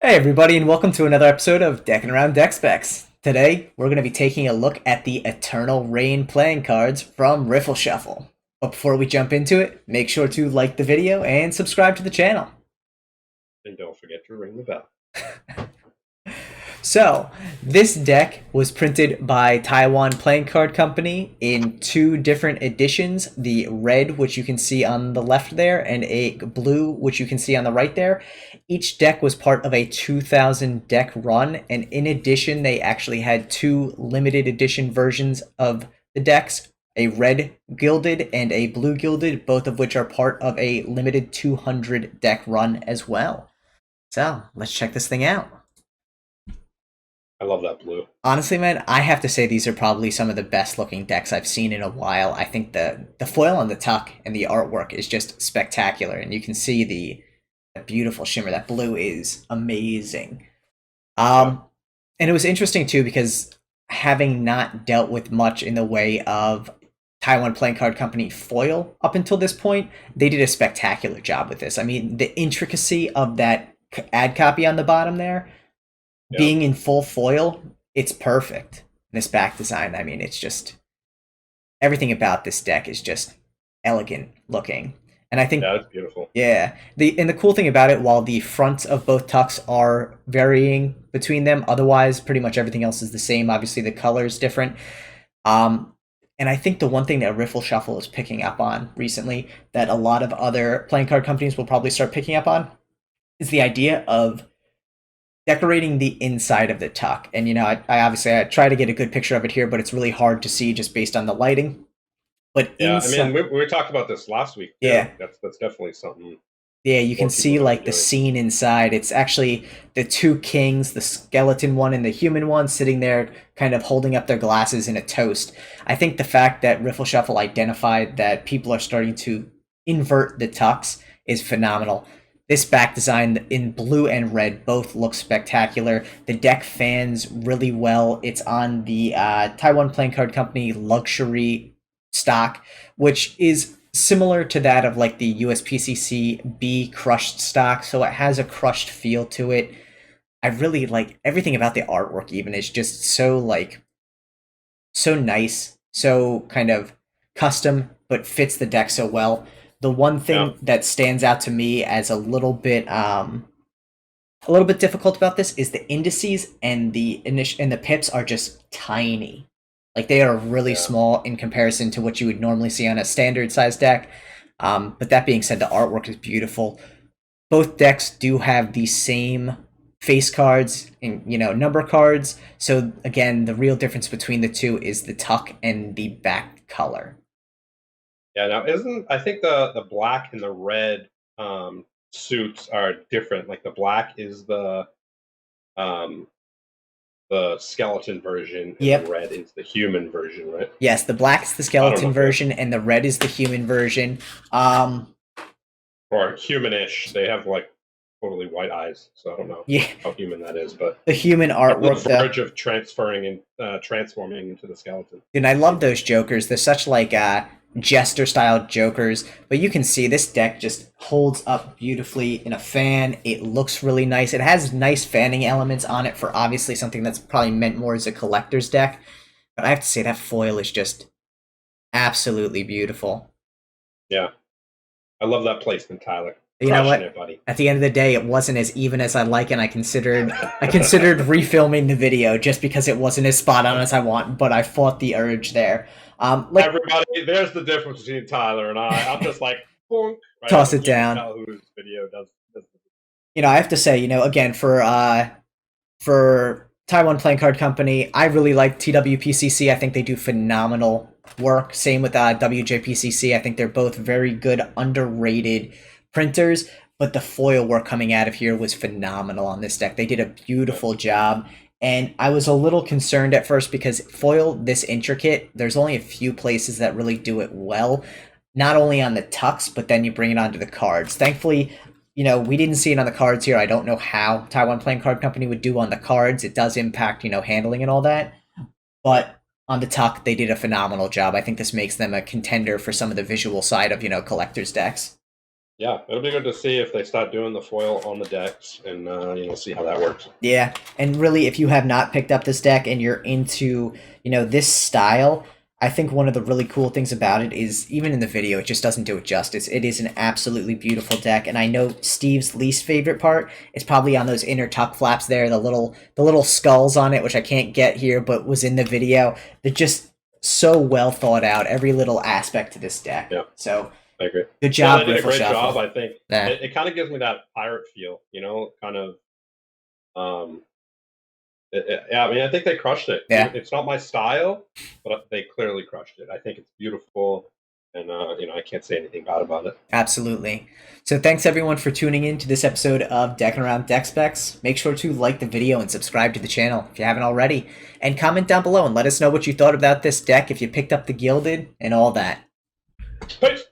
Hey everybody, and welcome to another episode of Deckin Around Deck Specs. Today, we're going to be taking a look at the Eternal Rain playing cards from Riffle Shuffle. But before we jump into it, make sure to like the video and subscribe to the channel. And don't forget to ring the bell. So, this deck was printed by Taiwan Playing Card Company in two different editions, the red, which you can see on the left there, and a blue, which you can see on the right there. Each deck was part of a 2,000 deck run, and in addition, they actually had two limited edition versions of the decks, a red gilded and a blue gilded, both of which are part of a limited 200 deck run as well. So, let's check this thing out. I love that blue. Honestly, man, I have to say these are probably some of the best looking decks I've seen in a while. I think the foil on the tuck and the artwork is just spectacular, and you can see the beautiful shimmer. That blue is amazing. And it was interesting too because having not dealt with much in the way of Taiwan Playing Card Company foil up until this point, they did a spectacular job with this. I mean, the intricacy of that ad copy on the bottom there being in full foil, it's perfect. This back design, I mean, it's just everything about this deck is just elegant looking. And I think it's beautiful. Yeah. The cool thing about it, while the fronts of both tucks are varying between them, otherwise pretty much everything else is the same. Obviously the color is different. And I think the one thing that Riffle Shuffle is picking up on recently that a lot of other playing card companies will probably start picking up on is the idea of decorating the inside of the tuck. And I obviously I try to get a good picture of it here, but it's really hard to see just based on the lighting. But I mean, we talked about this last week. Yeah, that's definitely something. Yeah, you can see like the scene inside. It's actually the two kings, the skeleton one and the human one, sitting there kind of holding up their glasses in a toast. I think the fact that Riffle Shuffle identified that people are starting to invert the tucks is phenomenal. This back design in blue and red both look spectacular. The deck fans really well. It's on the Taiwan Playing Card Company luxury stock, which is similar to that of like the USPCC B crushed stock. So it has a crushed feel to it. I really like everything about the artwork, even is just so so nice, so kind of custom, but fits the deck so well. The one thing that stands out to me as a little bit difficult about this is the indices and the pips are just tiny. Like they are really small in comparison to what you would normally see on a standard size deck. But that being said, the artwork is beautiful. Both decks do have the same face cards and number cards. So again, the real difference between the two is the tuck and the back color. Yeah, now I think the black and the red suits are different. Like the black is the skeleton version, and the red is the human version, right? Yes, the black is the skeleton version, and the red is the human version. Or humanish. They have like totally white eyes, so I don't know how human that is, but the human artwork, the verge of transforming into the skeleton. And I love those jokers. They're such like jester style jokers, but you can see this deck just holds up beautifully in a fan. It looks really nice. It has nice fanning elements on it for obviously something that's probably meant more as a collector's deck, but I have to say that foil is just absolutely beautiful. Yeah, I love that placement, Tyler. You know what, buddy? At the end of the day, it wasn't as even as I like, and I considered refilming the video just because it wasn't as spot on as I want, but I fought the urge there. Everybody, there's the difference between Tyler and I. I'm just like, boom, right, toss it down. Whose video does. I have to say, again, for Taiwan Playing Card Company, I really like TWPCC. I think they do phenomenal work. Same with WJPCC. I think they're both very good, underrated printers, but the foil work coming out of here was phenomenal on this deck. They did a beautiful job. And I was a little concerned at first because foil this intricate, there's only a few places that really do it well. Not only on the tucks, but then you bring it onto the cards. Thankfully, we didn't see it on the cards here. I don't know how Taiwan Playing Card Company would do on the cards. It does impact, handling and all that. But on the tuck, they did a phenomenal job. I think this makes them a contender for some of the visual side of, collector's decks. Yeah, it'll be good to see if they start doing the foil on the decks, and see how that works. Yeah, and really, if you have not picked up this deck and you're into, this style, I think one of the really cool things about it is even in the video, it just doesn't do it justice. It is an absolutely beautiful deck, and I know Steve's least favorite part is probably on those inner tuck flaps there, the little skulls on it, which I can't get here, but was in the video. They're just so well thought out, every little aspect to this deck. Yeah. So I agree. good job, they did a Riffle great Shuffle. job. I think Yeah. it kind of gives me that pirate feel, kind of. Yeah, I mean, I think they crushed it. Yeah. It's not my style, but they clearly crushed it. I think it's beautiful, and I can't say anything bad about it. Absolutely. So thanks everyone for tuning in to this episode of Deckin Around Deck Specs. Make sure to like the video and subscribe to the channel if you haven't already. And comment down below and let us know what you thought about this deck, if you picked up the Gilded, and all that. Peace!